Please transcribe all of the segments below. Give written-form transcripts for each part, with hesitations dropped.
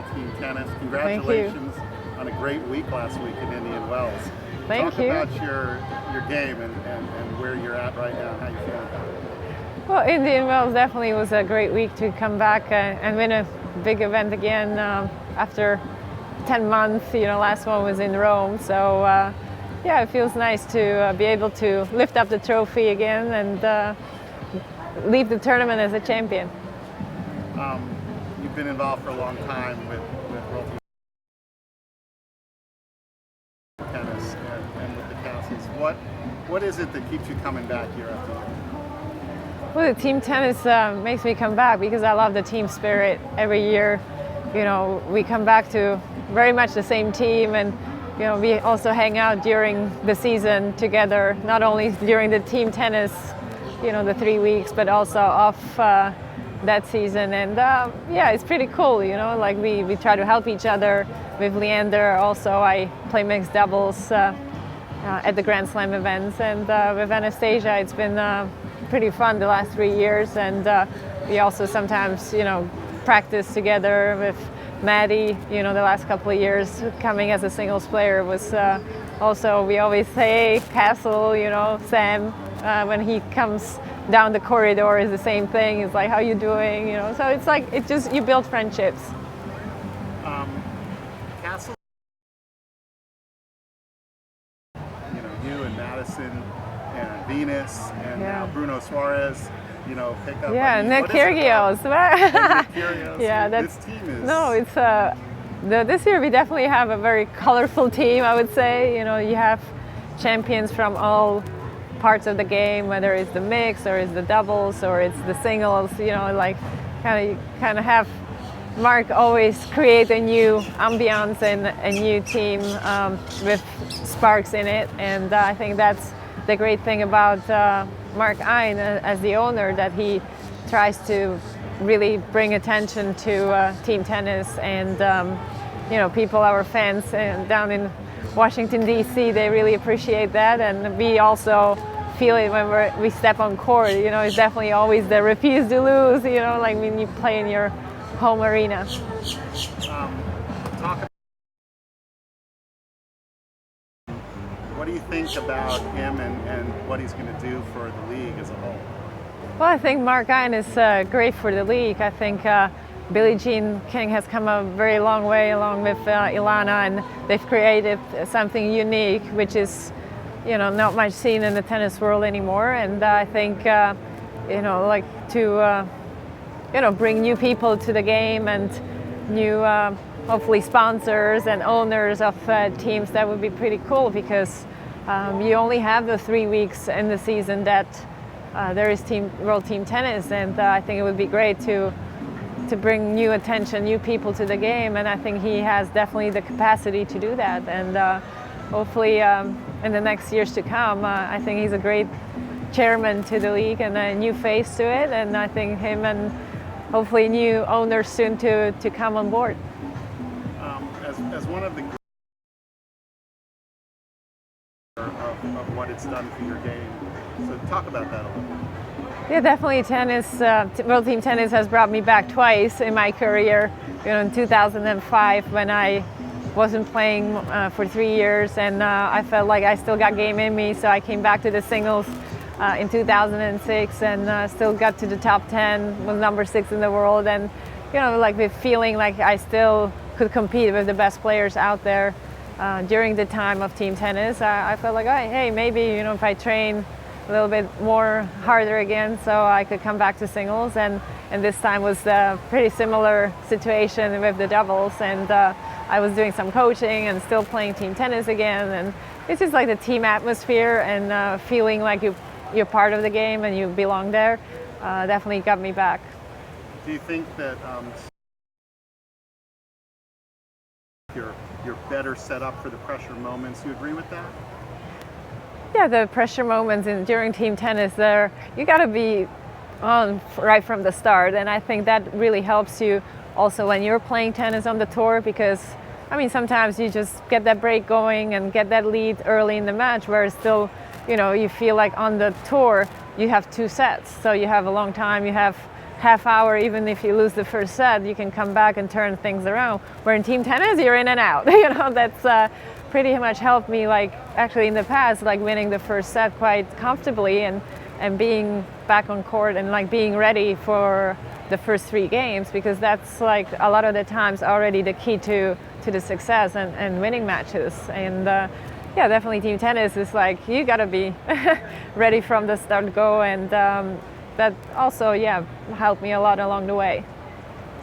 World Team Tennis. Congratulations on a great week last week in Indian Wells. Thank you. Talk about your game and where you're at right now and how you feel about it. Well, Indian Wells definitely was a great week to come back and win a big event again after 10 months. Last one was in Rome. So yeah, it feels nice to be able to lift up the trophy again and leave the tournament as a champion. You've been involved for a long time with World Team Tennis and with the Kastles. What is it that keeps you coming back year after year? Well, the team tennis makes me come back because I love the team spirit. Every year, we come back to very much the same team, and we also hang out during the season together, not only during the team tennis, the 3 weeks, but also off that season. And yeah, it's pretty cool, like we try to help each other. With Leander also, I play mixed doubles at the Grand Slam events, and with Anastasia, it's been pretty fun the last 3 years. And we also sometimes, practice together with Maddie, the last couple of years coming as a singles player was also, we always say, hey, Kastle, Sam, when he comes down the corridor is the same thing. It's like, how you doing? So it's like, you build friendships. Kastle, you and Madison and Venus and now Bruno Suarez, pick up. Yeah, Nick Kyrgios. Yeah, this team is. No, it's this year we definitely have a very colorful team, I would say. You have champions from all parts of the game, whether it's the mix or it's the doubles or it's the singles. Like kind of have Mark always create a new ambiance and a new team with sparks in it, and I think that's the great thing about Mark Ein as the owner, that he tries to really bring attention to team tennis, and people, our fans down in Washington DC, they really appreciate that, and we also feel it when we step on court. It's definitely always the refuse to lose, like when you play in your home arena. What do you think about him and what he's going to do for the league as a whole? Well, I think Mark Ein is great for the league. I think Billie Jean King has come a very long way along with Ilana, and they've created something unique, which is not much seen in the tennis world anymore. And I think like to bring new people to the game and new hopefully sponsors and owners of teams, that would be pretty cool, because you only have the 3 weeks in the season that there is World Team Tennis, and I think it would be great to bring new attention, new people to the game, and I think he has definitely the capacity to do that. And hopefully in the next years to come, I think he's a great chairman to the league and a new face to it, and I think him and hopefully new owners soon to come on board. As one of the of what it's done for your game, so talk about that a little bit. Yeah, definitely tennis. World Team Tennis has brought me back twice in my career. In 2005 when I wasn't playing for 3 years, and I felt like I still got game in me, so I came back to the singles in 2006 and still got to the top 10, was number 6 in the world, and like with feeling like I still could compete with the best players out there during the time of team tennis. I felt like, oh, hey, maybe if I train a little bit more harder again, so I could come back to singles, and this time was a pretty similar situation with the doubles, and I was doing some coaching and still playing team tennis again, and it's just like the team atmosphere and feeling like you're part of the game and you belong there definitely got me back. Do you think that you're better set up for the pressure moments? Do you agree with that? Yeah, the pressure moments during team tennis, you got to be on right from the start, and I think that really helps you also when you're playing tennis on the tour, because sometimes you just get that break going and get that lead early in the match, where still you feel like on the tour you have 2 sets, so you have a long time, you have half hour, even if you lose the first set, you can come back and turn things around. Where in team tennis, you're in and out. That's pretty much helped me, like actually in the past, like winning the first set quite comfortably and being back on court and like being ready for the first 3 games, because that's like a lot of the times already the key to the success and winning matches. And yeah, definitely team tennis is like, you gotta be ready from the start go, and that also, yeah, helped me a lot along the way.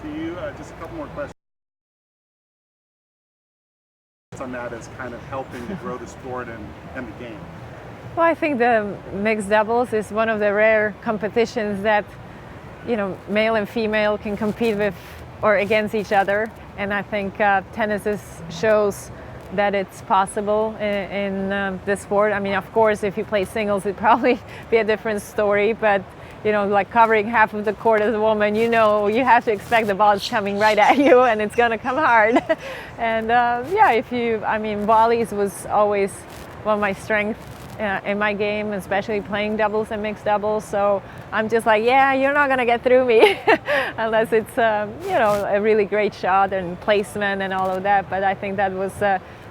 Do you, just a couple more questions on that as kind of helping to grow the sport and the game? Well, I think the mixed doubles is one of the rare competitions that, male and female can compete with or against each other. And I think tennis shows that it's possible in this sport. I mean, of course, if you play singles, it'd probably be a different story. But, like covering half of the court as a woman, you have to expect the ball's coming right at you and it's going to come hard. And yeah, volleys was always one of my strengths in my game, especially playing doubles and mixed doubles. So I'm just like, yeah, you're not going to get through me unless it's, a really great shot and placement and all of that. But I think that was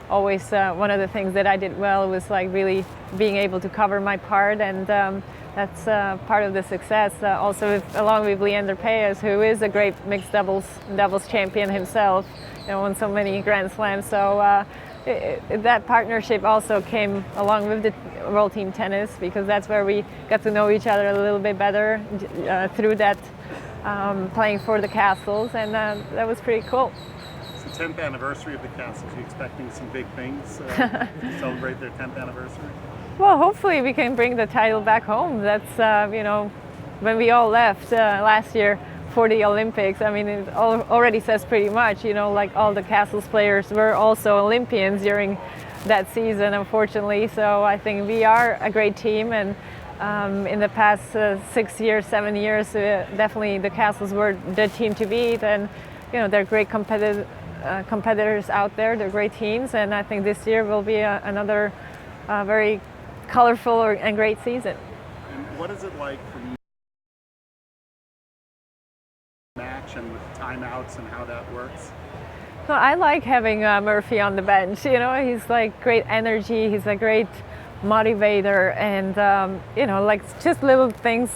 always one of the things that I did well, was like really being able to cover my part, and that's part of the success. Also, along with Leander Paes, who is a great mixed doubles champion himself, won so many Grand Slams. So that partnership also came along with the World TeamTennis, because that's where we got to know each other a little bit better through that playing for the Kastles, and that was pretty cool. It's the 10th anniversary of the Kastles. Are you expecting some big things to celebrate their 10th anniversary? Well, hopefully we can bring the title back home. That's, when we all left last year for the Olympics, I mean, it already says pretty much, like all the Kastles players were also Olympians during that season, unfortunately. So I think we are a great team, and in the past 6 years, 7 years, definitely the Kastles were the team to beat, and, they're great competitors out there. They're great teams, and I think this year will be another very colorful and great season. And what is it like for you match and with timeouts and how that works? Well, I like having Murphy on the bench. He's like great energy. He's a great motivator, and like just little things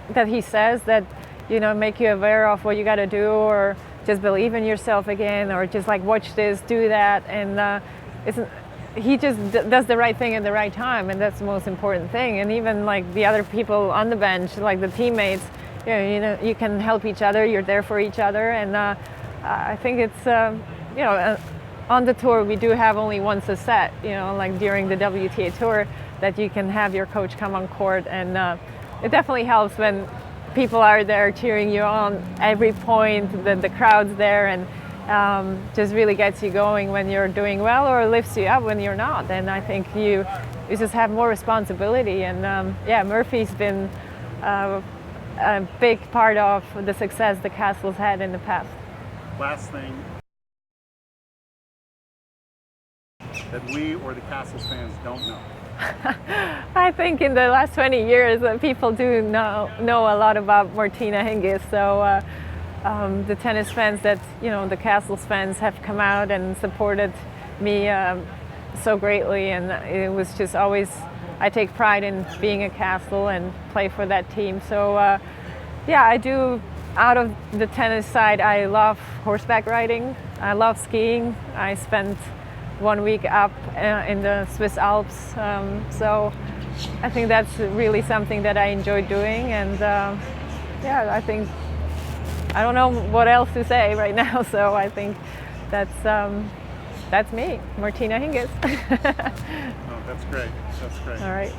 that he says that make you aware of what you got to do, or just believe in yourself again, or just like watch this, do that, and he just does the right thing at the right time, and that's the most important thing. And even like the other people on the bench, like the teammates, you can help each other. You're there for each other, and I think it's on the tour we do have only once a set. Like during the WTA tour, that you can have your coach come on court, and it definitely helps when people are there cheering you on every point. The crowd's there, and just really gets you going when you're doing well, or lifts you up when you're not. And I think you just have more responsibility. And yeah, Murphy's been a big part of the success the Kastles had in the past. Last thing that we or the Kastles fans don't know. I think in the last 20 years people do know a lot about Martina Hingis. So the tennis fans that, the Kastles fans have come out and supported me so greatly, and it was just always, I take pride in being a Kastle and play for that team. So yeah, I do. Out of the tennis side, I love horseback riding. I love skiing. I spent 1 week up in the Swiss Alps. So I think that's really something that I enjoy doing. And yeah, I think, I don't know what else to say right now. So I think that's me, Martina Hingis. Oh, that's great. That's great. All right.